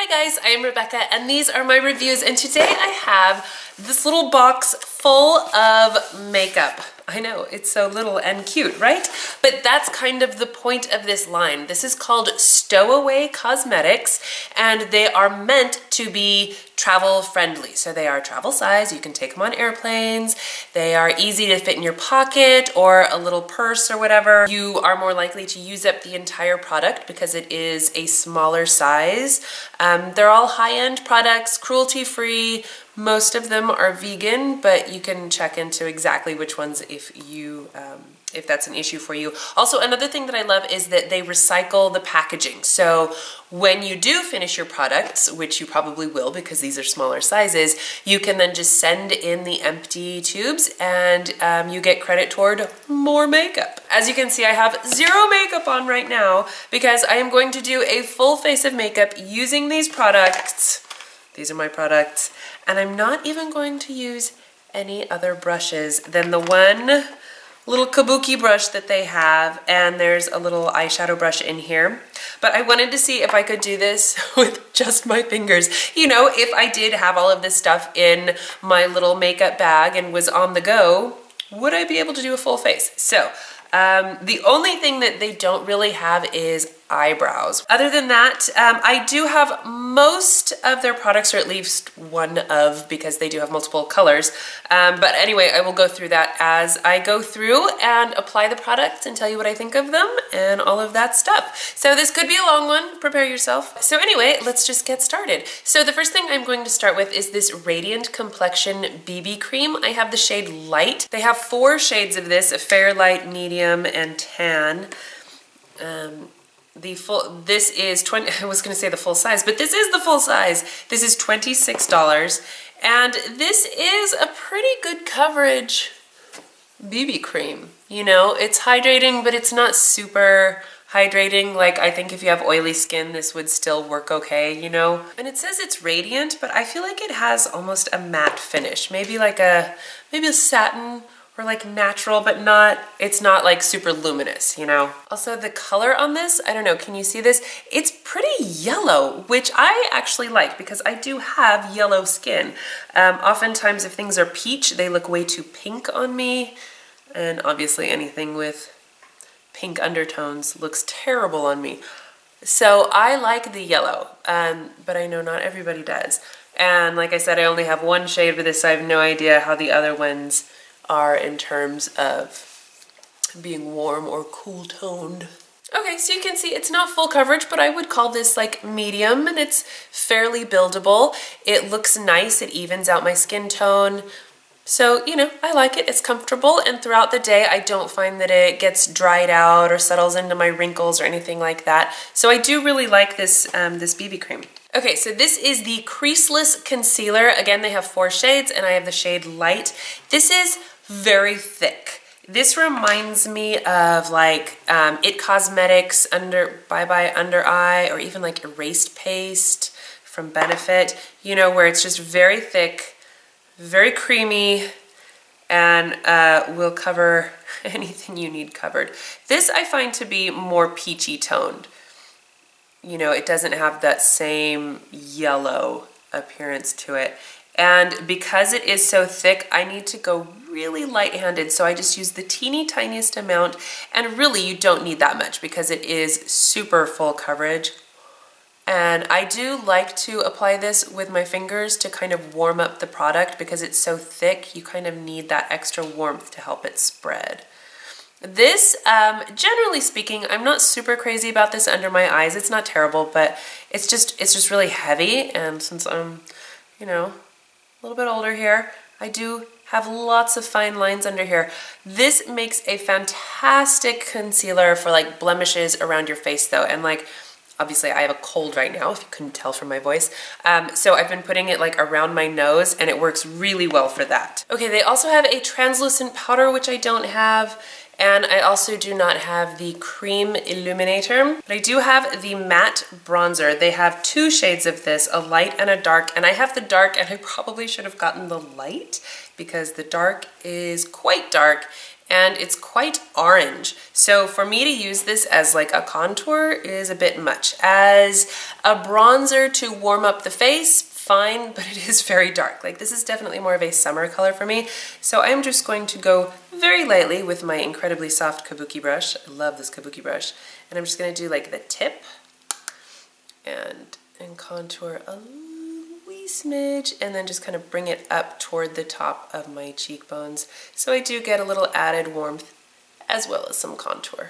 Hi guys, I am Rebecca and these are my reviews, and today I have this little box full of makeup. I know, it's so little and cute, right? But that's kind of the point of this line. This is called Stowaway Cosmetics and they are meant to be travel friendly. So they are travel size, you can take them on airplanes, they are easy to fit in your pocket or a little purse or whatever. You are more likely to use up the entire product because it is a smaller size. They're all high-end products, cruelty-free. Most of them are vegan, but you can check into exactly which ones if that's an issue for you. Also, another thing that I love is that they recycle the packaging. So when you do finish your products, which you probably will because these are smaller sizes, you can then just send in the empty tubes and you get credit toward more makeup. As you can see, I have zero makeup on right now because I am going to do a full face of makeup using these products. These are my products. And I'm not even going to use any other brushes than the one little kabuki brush that they have, and there's a little eyeshadow brush in here. But I wanted to see if I could do this with just my fingers. You know, if I did have all of this stuff in my little makeup bag and was on the go, would I be able to do a full face? So, the only thing that they don't really have is eyebrows. Other than that, I do have most of their products, or at least one of, because they do have multiple colors. But anyway, I will go through that as I go through and apply the products and tell you what I think of them and all of that stuff. So this could be a long one, prepare yourself. So anyway, let's just get started. So the first thing I'm going to start with is this Radiant Complexion BB Cream. I have the shade Light. They have 4 shades of this, Fair, Light, Medium, and Tan. This is I was gonna say the full size, but this is the full size. This is $26, and this is a pretty good coverage BB cream. You know, it's hydrating, but it's not super hydrating. Like, I think if you have oily skin, this would still work okay, you know? And it says it's radiant, but I feel like it has almost a matte finish. Maybe a satin, or like natural, but it's not like super luminous, you know? Also, the color on this, I don't know, can you see this? It's pretty yellow, which I actually like because I do have yellow skin. Oftentimes if things are peach, they look way too pink on me. And obviously anything with pink undertones looks terrible on me. So I like the yellow, but I know not everybody does. And like I said, I only have 1 shade of this, so I have no idea how the other ones are in terms of being warm or cool toned. Okay, so you can see it's not full coverage, but I would call this like medium, and it's fairly buildable. It looks nice, it evens out my skin tone. So, you know, I like it, it's comfortable, and throughout the day I don't find that it gets dried out or settles into my wrinkles or anything like that. So I do really like this, this BB cream. Okay, so this is the Creaseless Concealer. Again, they have 4 shades, and I have the shade Light. This is very thick. This reminds me of like It Cosmetics Bye Bye Under Eye, or even like Erased Paste from Benefit, you know, where it's just very thick, very creamy, and will cover anything you need covered. This I find to be more peachy toned. You know, it doesn't have that same yellow appearance to it. And because it is so thick, I need to go really light-handed, so I just use the teeny tiniest amount, and really you don't need that much because it is super full coverage. And I do like to apply this with my fingers to kind of warm up the product because it's so thick, you kind of need that extra warmth to help it spread. This, generally speaking, I'm not super crazy about this under my eyes. It's not terrible, but it's just really heavy, and since I'm, you know, a little bit older here, I do have lots of fine lines under here. This makes a fantastic concealer for like blemishes around your face though, and like, obviously I have a cold right now, if you couldn't tell from my voice. So I've been putting it like around my nose, and it works really well for that. Okay, they also have a translucent powder, which I don't have. And I also do not have the Creme Illuminator, but I do have the matte bronzer. They have 2 shades of this, a light and a dark, and I have the dark, and I probably should have gotten the light because the dark is quite dark and it's quite orange. So for me to use this as like a contour is a bit much. As a bronzer to warm up the face, fine, but it is very dark. Like, this is definitely more of a summer color for me. So I'm just going to go very lightly with my incredibly soft kabuki brush. I love this kabuki brush. And I'm just gonna do like the tip and contour a wee smidge, and then just kind of bring it up toward the top of my cheekbones. So I do get a little added warmth as well as some contour.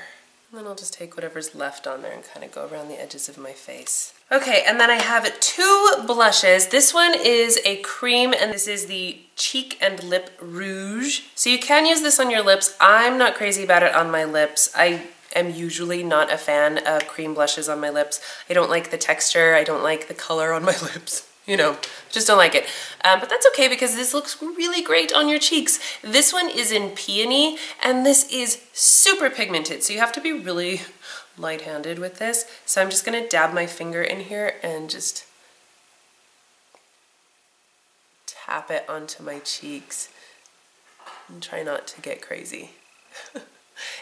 And then I'll just take whatever's left on there and kind of go around the edges of my face. Okay, and then I have two blushes. This one is a cream, and this is the Cheek and Lip Rouge. So you can use this on your lips. I'm not crazy about it on my lips. I am usually not a fan of cream blushes on my lips. I don't like the texture. I don't like the color on my lips. You know, just don't like it. But that's okay because this looks really great on your cheeks. This one is in Peony, and this is super pigmented, so you have to be really light-handed with this. So I'm just gonna dab my finger in here and just tap it onto my cheeks and try not to get crazy.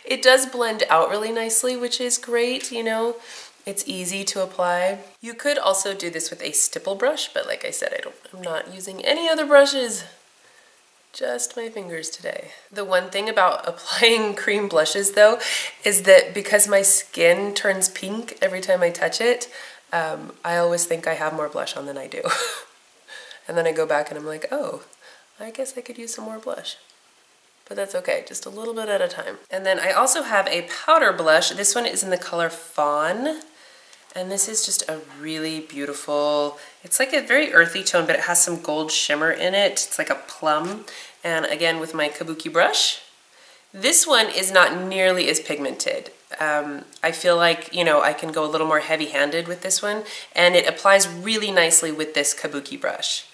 It does blend out really nicely, which is great, you know. It's easy to apply. You could also do this with a stipple brush, but like I said, I'm not using any other brushes, just my fingers today. The one thing about applying cream blushes though, is that because my skin turns pink every time I touch it, I always think I have more blush on than I do. And then I go back and I'm like, oh, I guess I could use some more blush. But that's okay, just a little bit at a time. And then I also have a powder blush. This one is in the color Fawn. And this is just a really beautiful, it's like a very earthy tone, but it has some gold shimmer in it. It's like a plum. And again, with my kabuki brush. This one is not nearly as pigmented. I feel like, you know, I can go a little more heavy-handed with this one, and it applies really nicely with this kabuki brush.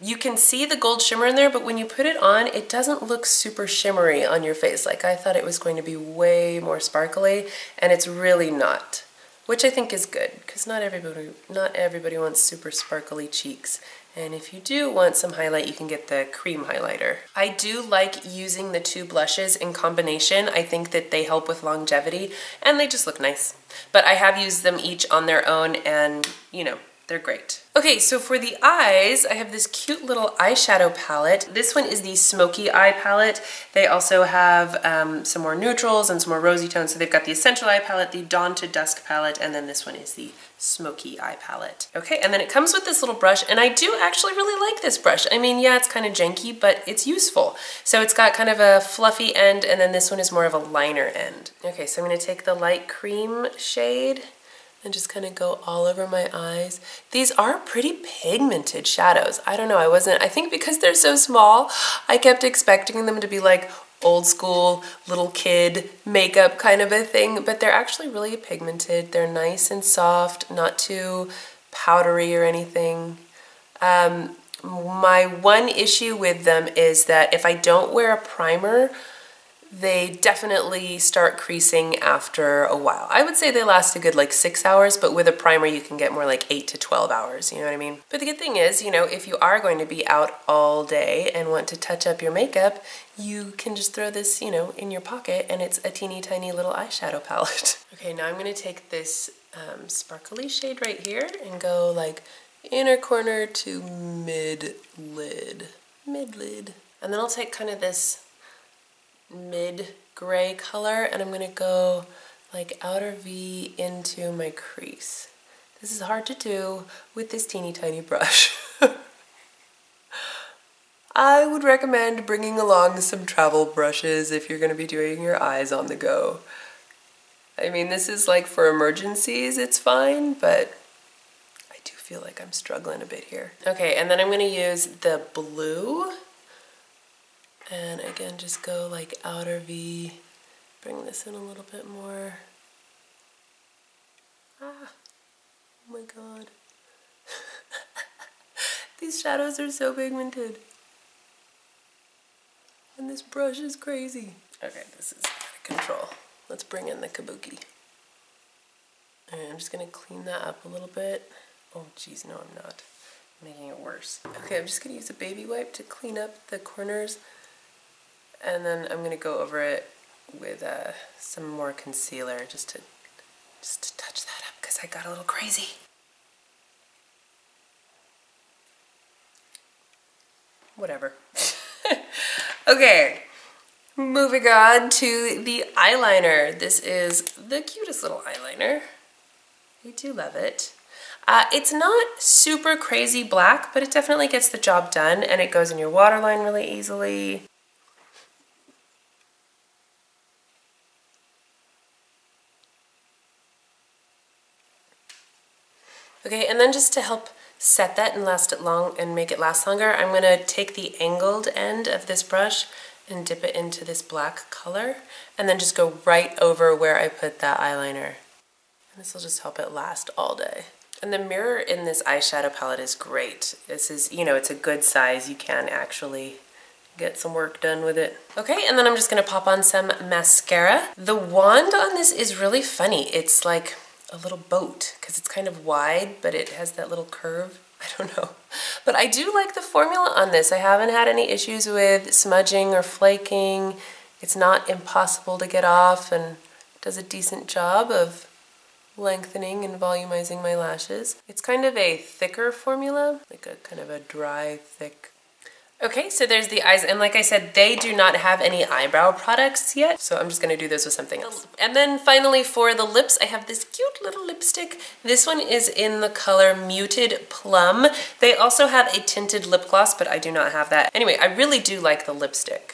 You can see the gold shimmer in there, but when you put it on, it doesn't look super shimmery on your face. Like, I thought it was going to be way more sparkly, and it's really not. Which I think is good, because not everybody wants super sparkly cheeks. And if you do want some highlight, you can get the cream highlighter. I do like using the two blushes in combination. I think that they help with longevity, and they just look nice. But I have used them each on their own, and you know, they're great. Okay, so for the eyes, I have this cute little eyeshadow palette. This one is the Smokey Eye Palette. They also have some more neutrals and some more rosy tones. So they've got the Essential Eye Palette, the Dawn to Dusk Palette, and then this one is the Smokey Eye Palette. Okay, and then it comes with this little brush, and I do actually really like this brush. I mean, yeah, it's kind of janky, but it's useful. So it's got kind of a fluffy end, and then this one is more of a liner end. Okay, so I'm gonna take the light cream shade and just kind of go all over my eyes. These are pretty pigmented shadows. I don't know, I think because they're so small, I kept expecting them to be like old school little kid makeup kind of a thing, but they're actually really pigmented. They're nice and soft, not too powdery or anything. My one issue with them is that if I don't wear a primer, they definitely start creasing after a while. I would say they last a good like 6 hours, but with a primer you can get more like 8 to 12 hours, you know what I mean? But the good thing is, you know, if you are going to be out all day and want to touch up your makeup, you can just throw this, you know, in your pocket, and it's a teeny tiny little eyeshadow palette. Okay, now I'm gonna take this sparkly shade right here and go like inner corner to mid-lid. And then I'll take kind of this mid-gray color, and I'm gonna go like outer V into my crease. This is hard to do with this teeny tiny brush. I would recommend bringing along some travel brushes if you're gonna be doing your eyes on the go. I mean, this is like for emergencies, it's fine, but I do feel like I'm struggling a bit here. Okay, and then I'm gonna use the blue. And again, just go like outer V, bring this in a little bit more. Ah, oh my God. These shadows are so pigmented. And this brush is crazy. Okay, this is out of control. Let's bring in the kabuki. And I'm just gonna clean that up a little bit. Oh geez, no I'm not. I'm making it worse. Okay, I'm just gonna use a baby wipe to clean up the corners And then I'm gonna go over it with some more concealer just to touch that up because I got a little crazy. Whatever. Okay, moving on to the eyeliner. This is the cutest little eyeliner. I do love it. It's not super crazy black, but it definitely gets the job done, and it goes in your waterline really easily. Okay, and then just to help set that and last it long and make it last longer, I'm gonna take the angled end of this brush and dip it into this black color, and then just go right over where I put that eyeliner. And this will just help it last all day. And the mirror in this eyeshadow palette is great. This is, you know, it's a good size. You can actually get some work done with it. Okay, and then I'm just gonna pop on some mascara. The wand on this is really funny. It's like a little boat because it's kind of wide, but it has that little curve. I don't know. But I do like the formula on this. I haven't had any issues with smudging or flaking. It's not impossible to get off and does a decent job of lengthening and volumizing my lashes. It's kind of a thicker formula, like a kind of a dry, thick. Okay, so there's the eyes, and like I said, they do not have any eyebrow products yet, so I'm just gonna do this with something else. And then finally for the lips, I have this cute little lipstick. This one is in the color Muted Plum. They also have a tinted lip gloss, but I do not have that. Anyway, I really do like the lipstick.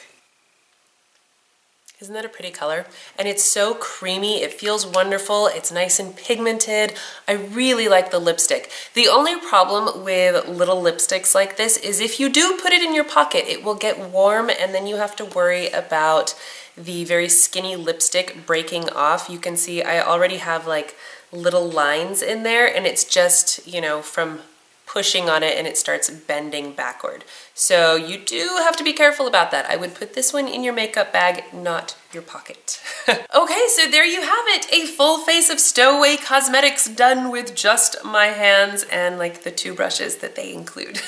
Isn't that a pretty color? And it's so creamy, it feels wonderful, it's nice and pigmented. I really like the lipstick. The only problem with little lipsticks like this is if you do put it in your pocket, it will get warm and then you have to worry about the very skinny lipstick breaking off. You can see I already have like little lines in there and it's just, you know, from pushing on it and it starts bending backward. So you do have to be careful about that. I would put this one in your makeup bag, not your pocket. Okay, so there you have it. A full face of Stowaway Cosmetics done with just my hands and like the two brushes that they include.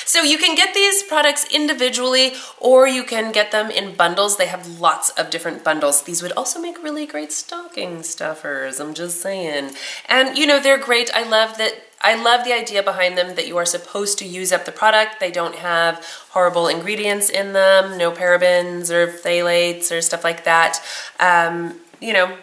So you can get these products individually or you can get them in bundles. They have lots of different bundles. These would also make really great stocking stuffers, I'm just saying. And you know, they're great. I love the idea behind them that you are supposed to use up the product. They don't have horrible ingredients in them, no parabens or phthalates or stuff like that. You know,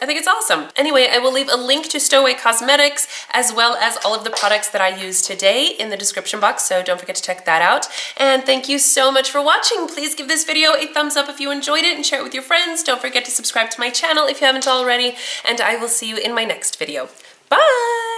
I think it's awesome. Anyway, I will leave a link to Stowaway Cosmetics as well as all of the products that I used today in the description box, so don't forget to check that out. And thank you so much for watching. Please give this video a thumbs up if you enjoyed it and share it with your friends. Don't forget to subscribe to my channel if you haven't already, and I will see you in my next video. Bye!